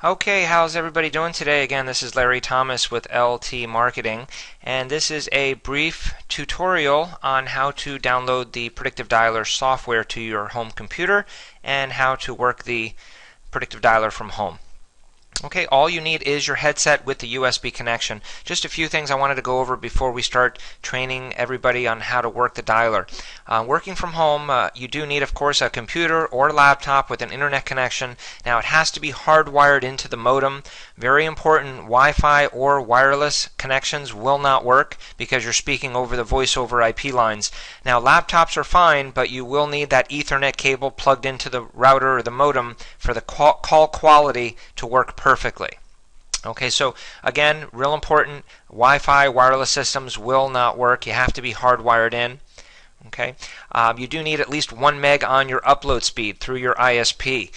Okay, how's everybody doing today? Again, this is Larry Thomas with LT Marketing, and this is a brief tutorial on how to download the Predictive Dialer software to your home computer and how to work the Predictive Dialer from home. Okay, all you need is your headset with the USB connection. Just a few things I wanted to go over before we start training everybody on how to work the dialer. Working from home, you do need, of course, a computer or laptop with an internet connection. Now, it has to be hardwired into the modem. Very important, Wi-Fi or wireless connections will not work because you're speaking over the voice over IP lines. Now, laptops are fine, but you will need that Ethernet cable plugged into the router or the modem for the call quality to work perfectly. Okay, so again, real important, Wi-Fi wireless systems will not work. You have to be hardwired in. Okay, you do need at least 1 meg on your upload speed through your ISP.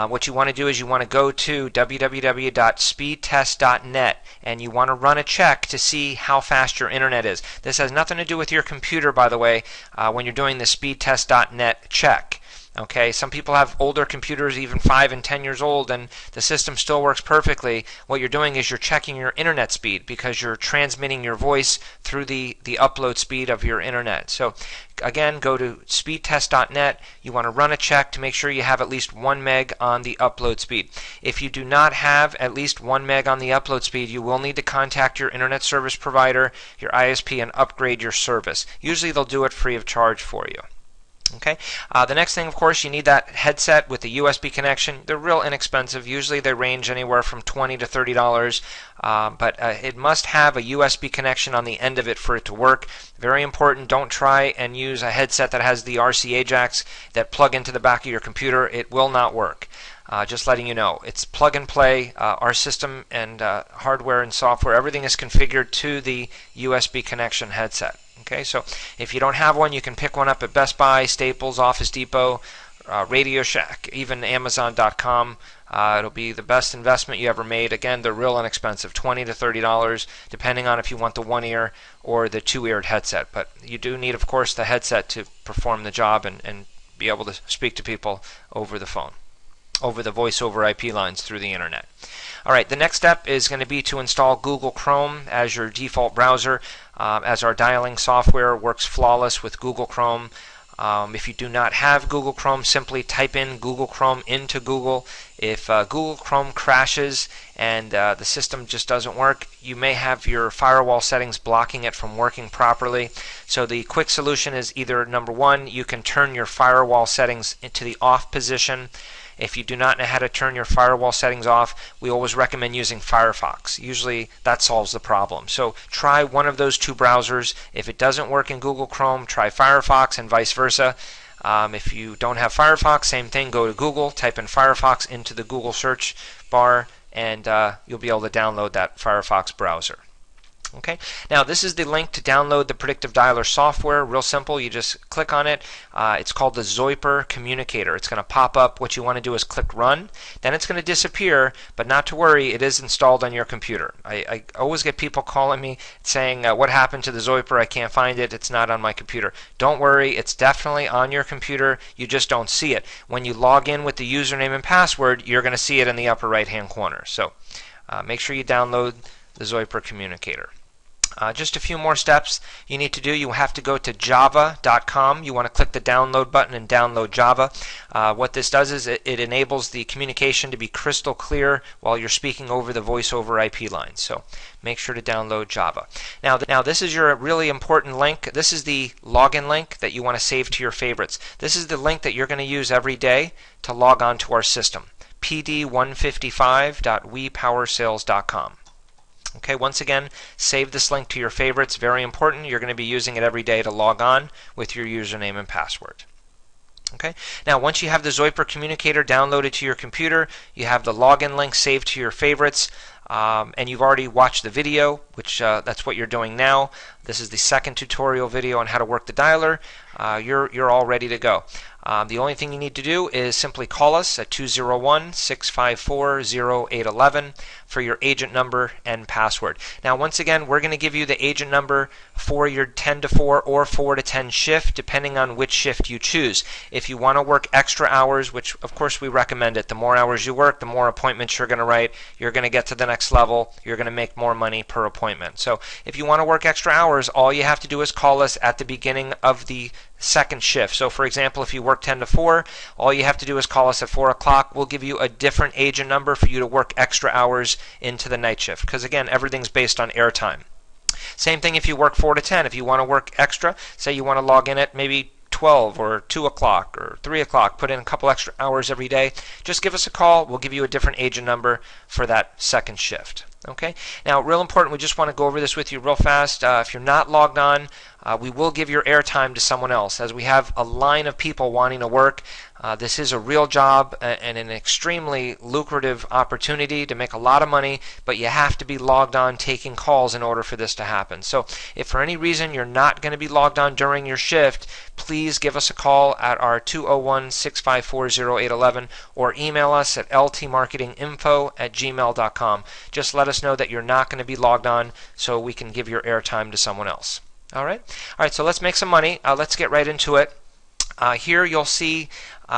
What you want to do is you want to go to www.speedtest.net and you want to run a check to see how fast your internet is. This has nothing to do with your computer, by the way, when you're doing the speedtest.net check. Okay, some people have older computers, even 5 and 10 years old, and the system still works perfectly. What you're doing is you're checking your internet speed because you're transmitting your voice through the upload speed of your internet. So again, go to speedtest.net. You want to run a check to make sure you have at least 1 meg on the upload speed. If you do not have at least 1 meg on the upload speed, you will need to contact your internet service provider, your ISP, and upgrade your service. Usually they'll do it free of charge for you. Okay. The next thing, of course, you need that headset with the USB connection. They're real inexpensive. Usually they range anywhere from $20 to $30, but it must have a USB connection on the end of it for it to work. Very important. Don't try and use a headset that has the RCA jacks that plug into the back of your computer. It will not work. Just letting you know. It's plug and play. Our system and hardware and software, everything is configured to the USB connection headset. Okay, so if you don't have one, you can pick one up at Best Buy, Staples, Office Depot, Radio Shack, even Amazon.com. It'll be the best investment you ever made. Again, they're real inexpensive, $20 to $30, depending on if you want the one-ear or the two-eared headset. But you do need, of course, the headset to perform the job and be able to speak to people over the phone, over the voice over IP lines through the internet. Alright, the next step is going to be to install Google Chrome as your default browser, as our dialing software works flawless with Google Chrome. If you do not have Google Chrome, simply type in Google Chrome into Google. If Google Chrome crashes and the system just doesn't work, you may have your firewall settings blocking it from working properly. So the quick solution is either, number one, you can turn your firewall settings into the off position. If you do not know how to turn your firewall settings off, we always recommend using Firefox. Usually that solves the problem. So try one of those two browsers. If it doesn't work in Google Chrome, try Firefox and vice versa. If you don't have Firefox, same thing, go to Google, type in Firefox into the Google search bar, and you'll be able to download that Firefox browser. Okay, now this is the link to download the Predictive Dialer software. Real simple, you just click on it. It's called the Zoiper Communicator. It's going to pop up. What you want to do is click Run. Then it's going to disappear, but not to worry, it is installed on your computer. I always get people calling me saying, what happened to the Zoiper? I can't find it. It's not on my computer. Don't worry, it's definitely on your computer. You just don't see it. When you log in with the username and password, you're going to see it in the upper right-hand corner. So make sure you download the Zoiper Communicator. Just a few more steps you need to do. You have to go to java.com. You want to click the download button and download Java. What this does is it enables the communication to be crystal clear while you're speaking over the voice over IP line. So make sure to download Java. Now this is your really important link. This is the login link that you want to save to your favorites. This is the link that you're going to use every day to log on to our system. pd155.wepowersales.com. Okay, once again, save this link to your favorites. Very important. You're going to be using it every day to log on with your username and password. Okay. Now, once you have the Zoiper Communicator downloaded to your computer, you have the login link saved to your favorites, and you've already watched the video, which that's what you're doing now. This is the second tutorial video on how to work the dialer. You're all ready to go. The only thing you need to do is simply call us at 201-654-0811 for your agent number and password. Now, once again, we're going to give you the agent number for your 10 to 4 or 4 to 10 shift, depending on which shift you choose. If you want to work extra hours, which of course we recommend it, the more hours you work, the more appointments you're going to write, you're going to get to the next level, you're going to make more money per appointment. So if you want to work extra hours, all you have to do is call us at the beginning of the second shift. So for example, if you work 10 to 4, all you have to do is call us at 4 o'clock. We'll give you a different agent number for you to work extra hours into the night shift, because again, everything's based on airtime. Same thing if you work 4 to 10. If you want to work extra, say you want to log in at maybe 12 or 2 o'clock or 3 o'clock, put in a couple extra hours every day, just give us a call. We'll give you a different agent number for that second shift. Okay. Now, real important, we just want to go over this with you real fast. If you're not logged on, we will give your airtime to someone else, as we have a line of people wanting to work. This is a real job and an extremely lucrative opportunity to make a lot of money, but you have to be logged on taking calls in order for this to happen. So if for any reason you're not going to be logged on during your shift, please give us a call at our 201-654-0811 or email us at ltmarketinginfo@gmail.com. Just let us know that you're not going to be logged on so we can give your airtime to someone else. All right, so let's make some money. Let's get right into it. Here you'll see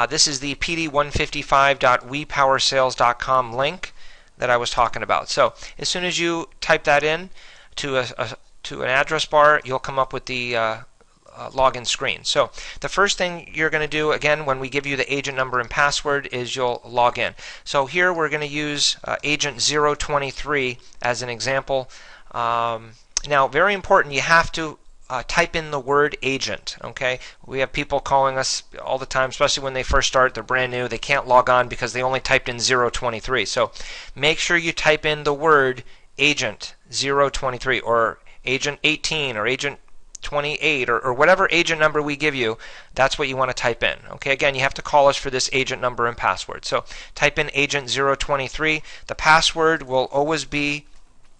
this is the pd155.wepowersales.com link that I was talking about. So as soon as you type that in to an address bar, you'll come up with the login screen. So the first thing you're going to do, again, when we give you the agent number and password, is you'll log in. So here we're going to use agent 023 as an example. Now, very important, you have to type in the word agent. Okay, we have people calling us all the time, especially when they first start, they're brand new, they can't log on because they only typed in 023. So make sure you type in the word agent 023 or agent 18 or agent 28 or whatever agent number we give you. That's what you want to type in. Okay, again, you have to call us for this agent number and password. So type in agent 023. The password will always be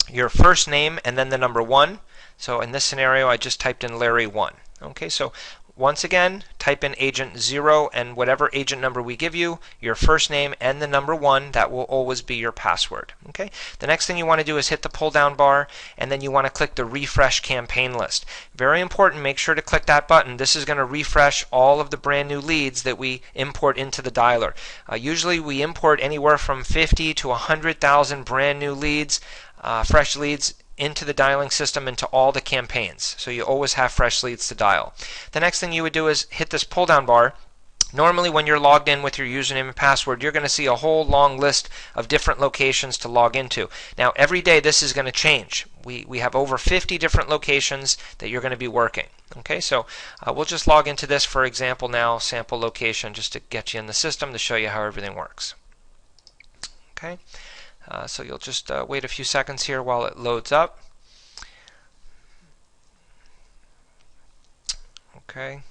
your first name and then the number 1. So in this scenario, I just typed in Larry 1. Okay, so once again, type in agent 0 and whatever agent number we give you, your first name and the number 1. That will always be your password. Okay, the next thing you want to do is hit the pull down bar, and then you want to click the refresh campaign list. Very important, make sure to click that button. This is going to refresh all of the brand new leads that we import into the dialer. Usually we import anywhere from 50 to 100,000 brand new leads, fresh leads, into the dialing system, into all the campaigns. So you always have fresh leads to dial. The next thing you would do is hit this pull down bar. Normally when you're logged in with your username and password, you're going to see a whole long list of different locations to log into. Now every day this is going to change. We have over 50 different locations that you're going to be working. Okay, so we'll just log into this, for example, now, sample location, just to get you in the system to show you how everything works. Okay. So you'll just wait a few seconds here while it loads up. Okay.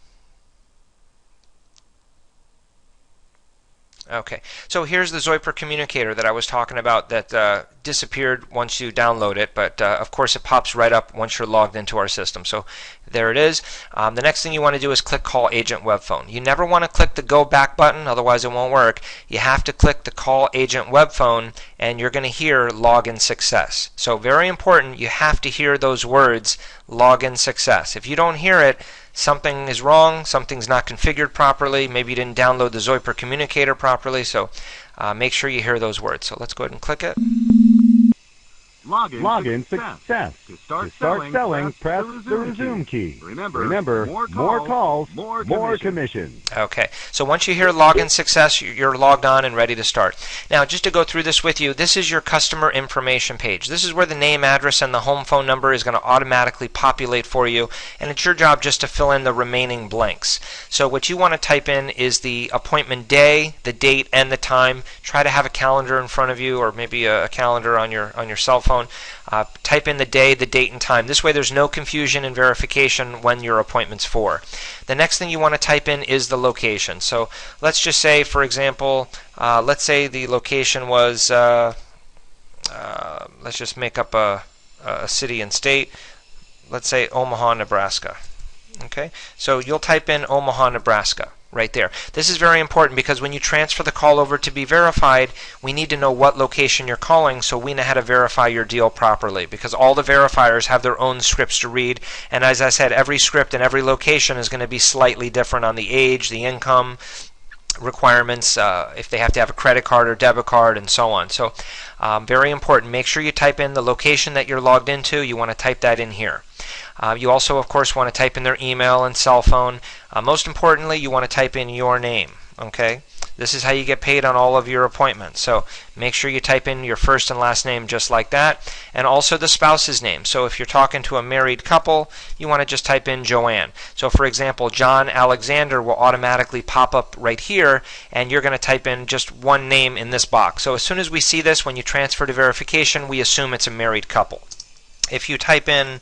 Okay, so here's the Zoiper communicator that I was talking about that disappeared once you download it, but of course it pops right up once you're logged into our system. So there it is. The next thing you want to do is click Call Agent Web Phone. You never want to click the Go Back button, otherwise it won't work. You have to click the Call Agent Web Phone, and you're going to hear Login Success. So very important, you have to hear those words, Login Success. If you don't hear it, something is wrong, something's not configured properly, maybe you didn't download the Zoiper communicator properly, so make sure you hear those words. So let's go ahead and click it. Login success. To start selling, press the resume key. Remember, more calls, more commission. Okay, so once you hear login success, you're logged on and ready to start. Now, just to go through this with you, this is your customer information page. This is where the name, address, and the home phone number is going to automatically populate for you, and it's your job just to fill in the remaining blanks. So what you want to type in is the appointment day, the date, and the time. Try to have a calendar in front of you, or maybe a calendar on your cell phone. Type in the day, the date, and time. This way there's no confusion and verification when your appointment's for. The next thing you want to type in is the location. So let's just say, for example, let's say the location was, let's just make up a city and state. Let's say Omaha, Nebraska. Okay, so you'll type in Omaha, Nebraska. right there. This is very important because when you transfer the call over to be verified, we need to know what location you're calling so we know how to verify your deal properly, because all the verifiers have their own scripts to read, and as I said, every script and every location is going to be slightly different on the age, the income requirements, if they have to have a credit card or debit card, and so on. So very important. Make sure you type in the location that you're logged into. You want to type that in here. You also, of course, want to type in their email and cell phone. Most importantly, you want to type in your name. Okay, this is how you get paid on all of your appointments. So make sure you type in your first and last name just like that, and also the spouse's name. So if you're talking to a married couple, you want to just type in Joanne. So for example, John Alexander will automatically pop up right here, and you're going to type in just one name in this box. So as soon as we see this, when you transfer to verification, we assume it's a married couple. If you type in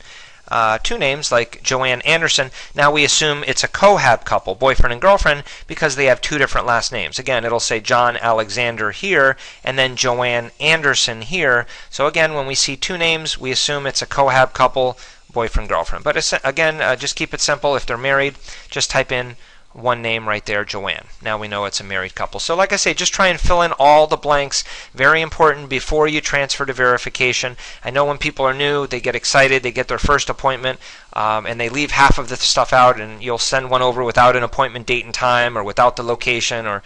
two names like Joanne Anderson, now we assume it's a cohab couple, boyfriend and girlfriend, because they have two different last names. Again, it'll say John Alexander here and then Joanne Anderson here. So again, when we see two names, we assume it's a cohab couple, boyfriend, girlfriend. But again, just keep it simple. If they're married, just type in one name right there, Joanne. Now we know it's a married couple. So like I say, just try and fill in all the blanks. Very important before you transfer to verification. I know when people are new, they get excited, they get their first appointment, and they leave half of the stuff out, and you'll send one over without an appointment date and time, or without the location, or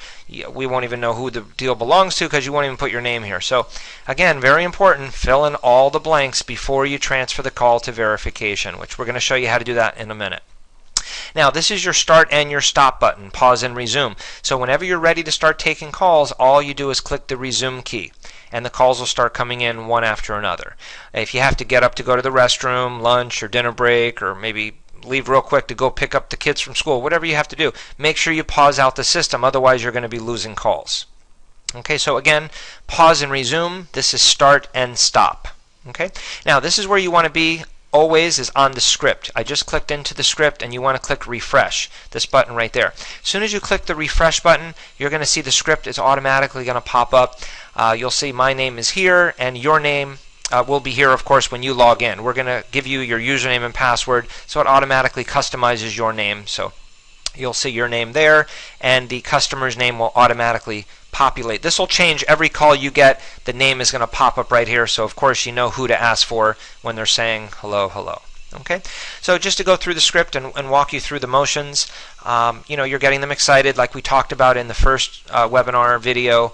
we won't even know who the deal belongs to because you won't even put your name here. So again, very important, fill in all the blanks before you transfer the call to verification, which we're going to show you how to do that in a minute. Now, this is your start and your stop button, pause and resume. So whenever you're ready to start taking calls, all you do is click the resume key, and the calls will start coming in one after another. If you have to get up to go to the restroom, lunch, or dinner break, or maybe leave real quick to go pick up the kids from school, whatever you have to do, make sure you pause out the system, otherwise you're going to be losing calls. Okay, so again, pause and resume. This is start and stop. Okay, now this is where you want to be always, is on the script. I just clicked into the script, and you want to click refresh, this button right there. As soon as you click the refresh button, you're going to see the script is automatically going to pop up. You'll see my name is here, and your name will be here, of course, when you log in. We're going to give you your username and password, so it automatically customizes your name. So you'll see your name there, and the customer's name will automatically populate. This will change every call you get. The name is going to pop up right here, so of course you know who to ask for when they're saying hello, hello. Okay, so just to go through the script and walk you through the motions, you're getting them excited like we talked about in the first webinar video.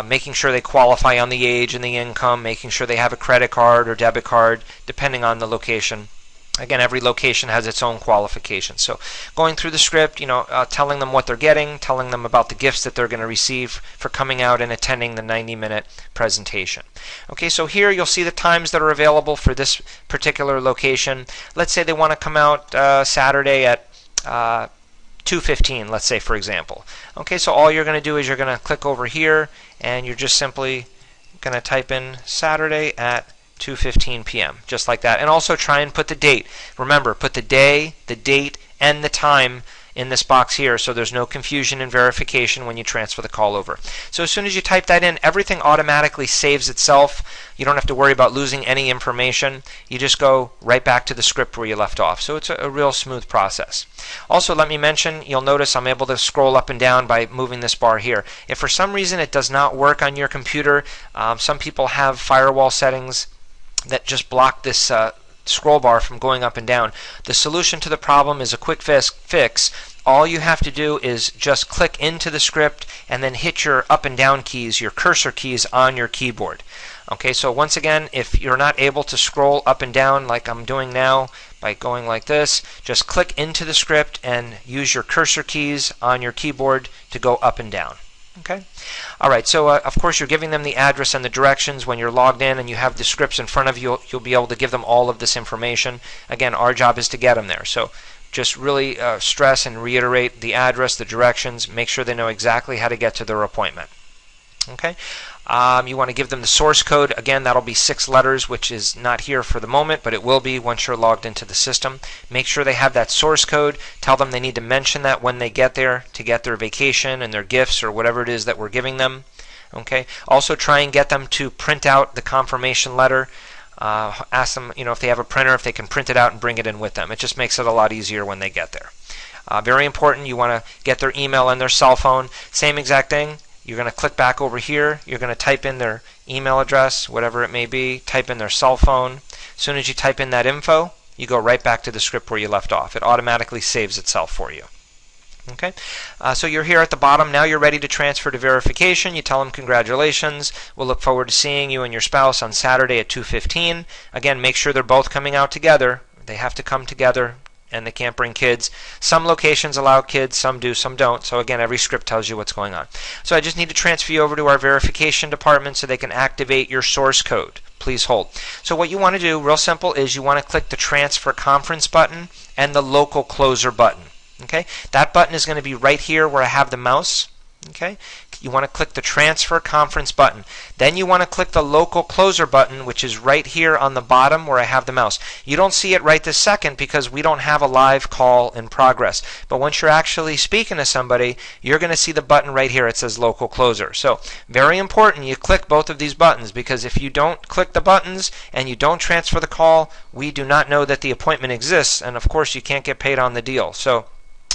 Making sure they qualify on the age and the income, making sure they have a credit card or debit card, depending on the location. Again, every location has its own qualifications. So going through the script, telling them what they're getting, telling them about the gifts that they're going to receive for coming out and attending the 90-minute presentation. Okay, so here you'll see the times that are available for this particular location. Let's say they want to come out Saturday at 2:15, let's say, for example. Okay, so all you're going to do is you're going to click over here, and you're just simply going to type in Saturday at 2:15 p.m. just like that, and also try and put the date. Remember, put the day, the date, and the time in this box here, so there's no confusion in verification when you transfer the call over. So as soon as you type that in, everything automatically saves itself. You don't have to worry about losing any information. You just go right back to the script where you left off. So it's a real smooth process. Also, let me mention, you'll notice I'm able to scroll up and down by moving this bar here. If for some reason it does not work on your computer, some people have firewall settings that just block this scroll bar from going up and down. The solution to the problem is a quick fix. All you have to do is just click into the script and then hit your up and down keys, your cursor keys on your keyboard. Okay, so once again, if you're not able to scroll up and down like I'm doing now by going like this, just click into the script and use your cursor keys on your keyboard to go up and down. Okay. All right. So of course you're giving them the address and the directions when you're logged in, and you have the scripts in front of you. You'll be able to give them all of this information. Again, our job is to get them there. So just really stress and reiterate the address, the directions. Make sure they know exactly how to get to their appointment. Okay. You want to give them the source code. Again, that'll be 6 letters, which is not here for the moment, but it will be once you're logged into the system. Make sure they have that source code. Tell them they need to mention that when they get there to get their vacation and their gifts or whatever it is that we're giving them. Okay. Also, try and get them to print out the confirmation letter. Ask them, if they have a printer, if they can print it out and bring it in with them. It just makes it a lot easier when they get there. Very important, you want to get their email and their cell phone. Same exact thing. You're going to click back over here. You're going to type in their email address, whatever it may be. Type in their cell phone. As soon as you type in that info, you go right back to the script where you left off. It automatically saves itself for you. Okay, so you're here at the bottom. Now you're ready to transfer to verification. You tell them congratulations. We'll look forward to seeing you and your spouse on Saturday at 2:15. Again, make sure they're both coming out together. They have to come together, and they can't bring kids. Some locations allow kids, some do, some don't. So again, every script tells you what's going on. So I just need to transfer you over to our verification department so they can activate your source code. Please hold. So what you want to do, real simple, is you want to click the transfer conference button and the local closer button. Okay, that button is going to be right here where I have the mouse. Okay, you want to click the transfer conference button. Then you want to click the local closer button, which is right here on the bottom where I have the mouse. You don't see it right this second because we don't have a live call in progress. But once you're actually speaking to somebody, you're going to see the button right here. It says local closer. So very important, you click both of these buttons, because if you don't click the buttons and you don't transfer the call, we do not know that the appointment exists, and of course you can't get paid on the deal. So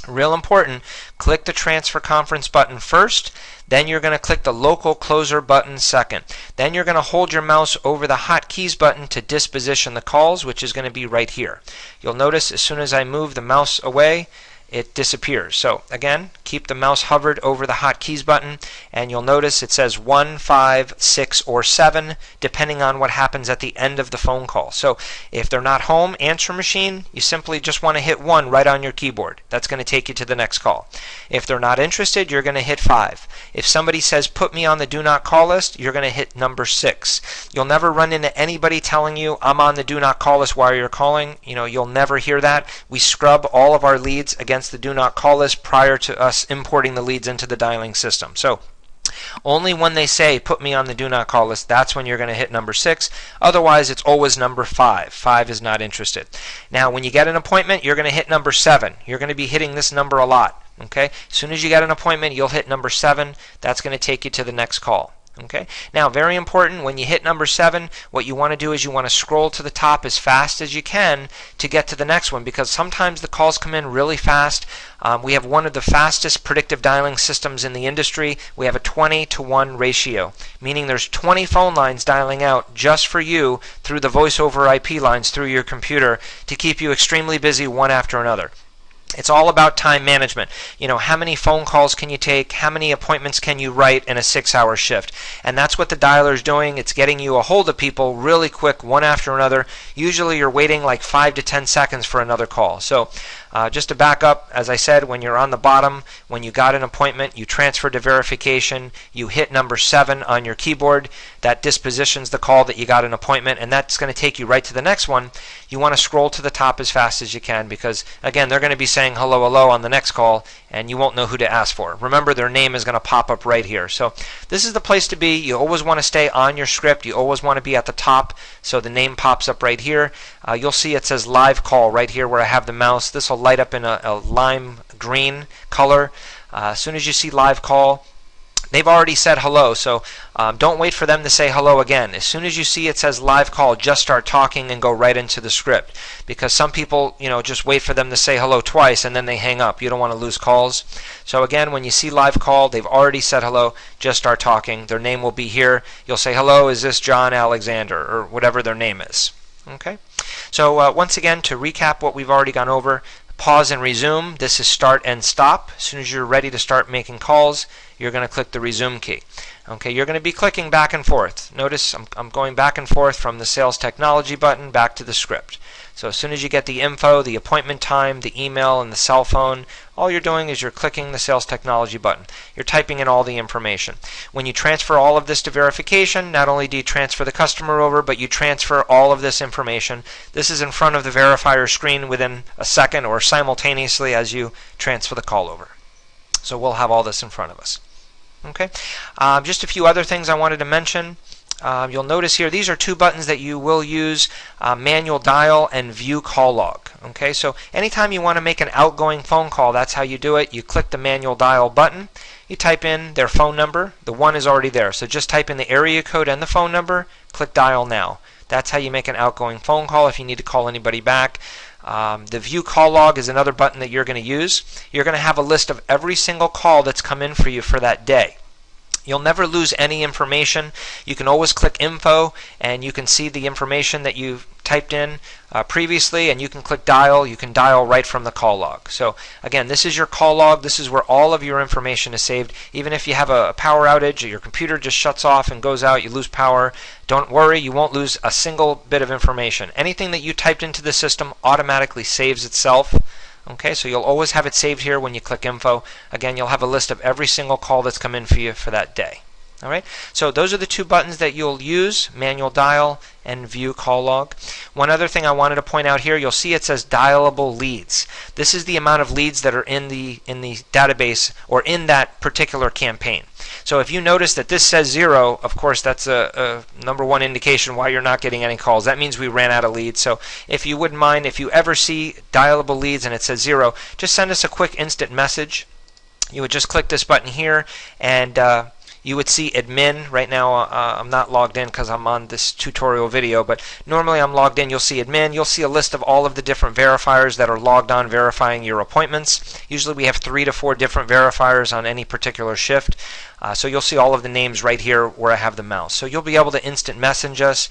real important, click the transfer conference button first, then you're going to click the local closer button second. Then you're going to hold your mouse over the hotkeys button to disposition the calls, which is going to be right here. You'll notice as soon as I move the mouse away, it disappears. So again, keep the mouse hovered over the hotkeys button, and you'll notice it says 1, 5, 6, or 7, depending on what happens at the end of the phone call. So if they're not home, answer machine, you simply just want to hit 1 right on your keyboard. That's going to take you to the next call. If they're not interested, you're going to hit 5. If somebody says put me on the do not call list, you're going to hit number 6. You'll never run into anybody telling you I'm on the do not call list while you're calling. You'll never hear that. We scrub all of our leads against the do not call list prior to us importing the leads into the dialing system. So only when they say put me on the do not call list, that's when you're going to hit number 6. Otherwise, it's always number 5. 5 is not interested. Now, when you get an appointment, you're going to hit number 7. You're going to be hitting this number a lot. Okay? As soon as you get an appointment, you'll hit number 7. That's going to take you to the next call. Okay. Now, very important, when you hit number 7, what you want to do is you want to scroll to the top as fast as you can to get to the next one, because sometimes the calls come in really fast. We have one of the fastest predictive dialing systems in the industry. We have a 20-to-1 ratio, meaning there's 20 phone lines dialing out just for you through the voice over IP lines through your computer to keep you extremely busy one after another. It's all about time management. How many phone calls can you take? How many appointments can you write in a 6-hour shift? And that's what the dialer is doing. It's getting you a hold of people really quick, one after another. Usually you're waiting like 5 to 10 seconds for another call. So just to back up, as I said, when you're on the bottom, when you got an appointment, you transfer to verification, you hit number 7 on your keyboard. That dispositions the call that you got an appointment, and that's going to take you right to the next one. You want to scroll to the top as fast as you can, because again, they're going to be saying hello, hello on the next call, and you won't know who to ask for. Remember, their name is going to pop up right here. So this is the place to be. You always want to stay on your script. You always want to be at the top, so the name pops up right here. You'll see it says live call right here where I have the mouse. This will light up in a lime green color. As soon as you see live call, they've already said hello, so don't wait for them to say hello again. As soon as you see it says live call, just start talking and go right into the script, because some people, just wait for them to say hello twice and then they hang up. You don't want to lose calls. So again, when you see live call, they've already said hello, just start talking. Their name will be here. You'll say, hello, is this John Alexander, or whatever their name is. Okay. So once again, to recap what we've already gone over, pause and resume. This is start and stop. As soon as you're ready to start making calls, you're going to click the resume key. Okay, you're going to be clicking back and forth. Notice I'm going back and forth from the sales technology button back to the script. So as soon as you get the info, the appointment time, the email, and the cell phone, all you're doing is you're clicking the sales technology button. You're typing in all the information. When you transfer all of this to verification, not only do you transfer the customer over, but you transfer all of this information. This is in front of the verifier screen within a second or simultaneously as you transfer the call over. So we'll have all this in front of us. Okay. Just a few other things I wanted to mention. You'll notice here, these are 2 buttons that you will use, manual dial and view call log. Okay, so anytime you want to make an outgoing phone call, that's how you do it. You click the manual dial button, you type in their phone number. The 1 is already there, so just type in the area code and the phone number, click dial now. That's how you make an outgoing phone call if you need to call anybody back. The view call log is another button that you're going to use. You're going to have a list of every single call that's come in for you for that day. You'll never lose any information. You can always click info and you can see the information that you've typed in previously, and you can click dial. You can dial right from the call log. So again, this is your call log. This is where all of your information is saved. Even if you have a power outage or your computer just shuts off and goes out, you lose power, don't worry, you won't lose a single bit of information. Anything that you typed into the system automatically saves itself. Okay, so you'll always have it saved here when you click info. Again, you'll have a list of every single call that's come in for you for that day. All right, so those are the two buttons that you'll use, manual dial and view call log. One other thing I wanted to point out here, you'll see it says dialable leads. This is the amount of leads that are in the database or in that particular campaign. So if you notice that this says 0, of course that's a number one indication why you're not getting any calls. That means we ran out of leads. So if you wouldn't mind, if you ever see dialable leads and it says 0, just send us a quick instant message. You would just click this button here and you would see admin. Right now I'm not logged in because I'm on this tutorial video, but normally I'm logged in. You'll see admin. You'll see a list of all of the different verifiers that are logged on verifying your appointments. Usually we have 3 to 4 different verifiers on any particular shift. So you'll see all of the names right here where I have the mouse. So you'll be able to instant message us.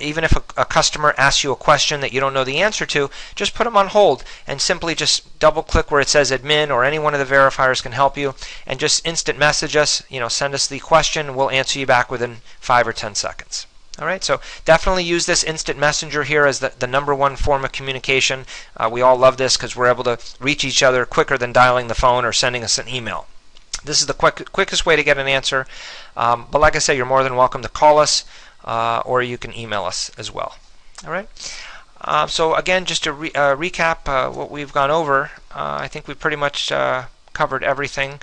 Even if a customer asks you a question that you don't know the answer to, just put them on hold and simply just double click where it says admin, or any one of the verifiers can help you, and just instant message us. Send us the question. We'll answer you back within 5 or 10 seconds. All right, so definitely use this instant messenger here as the number one form of communication. We all love this because we're able to reach each other quicker than dialing the phone or sending us an email. This is the quickest way to get an answer. But like I say, you're more than welcome to call us or you can email us as well. All right. So again, just to recap what we've gone over, I think we pretty much covered everything.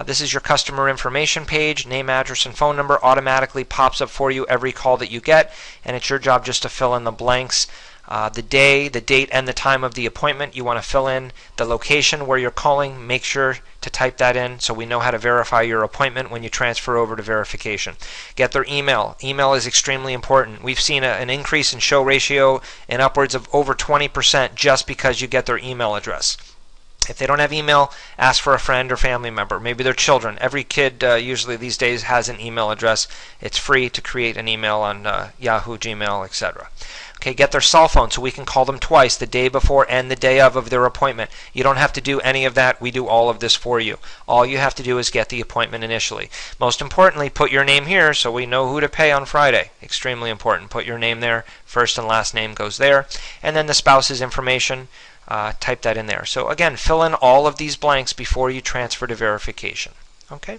This is your customer information page. Name, address, and phone number automatically pops up for you every call that you get, and it's your job just to fill in the blanks. The day, the date, and the time of the appointment. You want to fill in the location where you're calling. Make sure to type that in so we know how to verify your appointment when you transfer over to verification. Get their email. Email is extremely important. We've seen an increase in show ratio in upwards of over 20% just because you get their email address. If they don't have email, ask for a friend or family member, maybe their children. Every kid usually these days has an email address. It's free to create an email on Yahoo, Gmail, etc. Okay, get their cell phone so we can call them twice, the day before and the day of their appointment. You don't have to do any of that. We do all of this for you. All you have to do is get the appointment initially. Most importantly, put your name here so we know who to pay on Friday. Extremely important. Put your name there. First and last name goes there. And then the spouse's information. Type that in there. So again, fill in all of these blanks before you transfer to verification. Okay.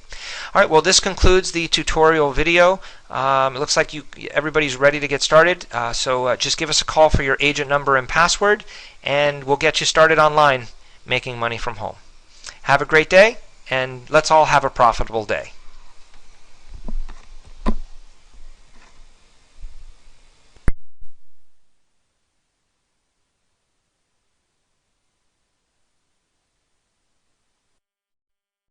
All right. Well, this concludes the tutorial video. It looks like everybody's ready to get started. So just give us a call for your agent number and password, and we'll get you started online making money from home. Have a great day, and let's all have a profitable day.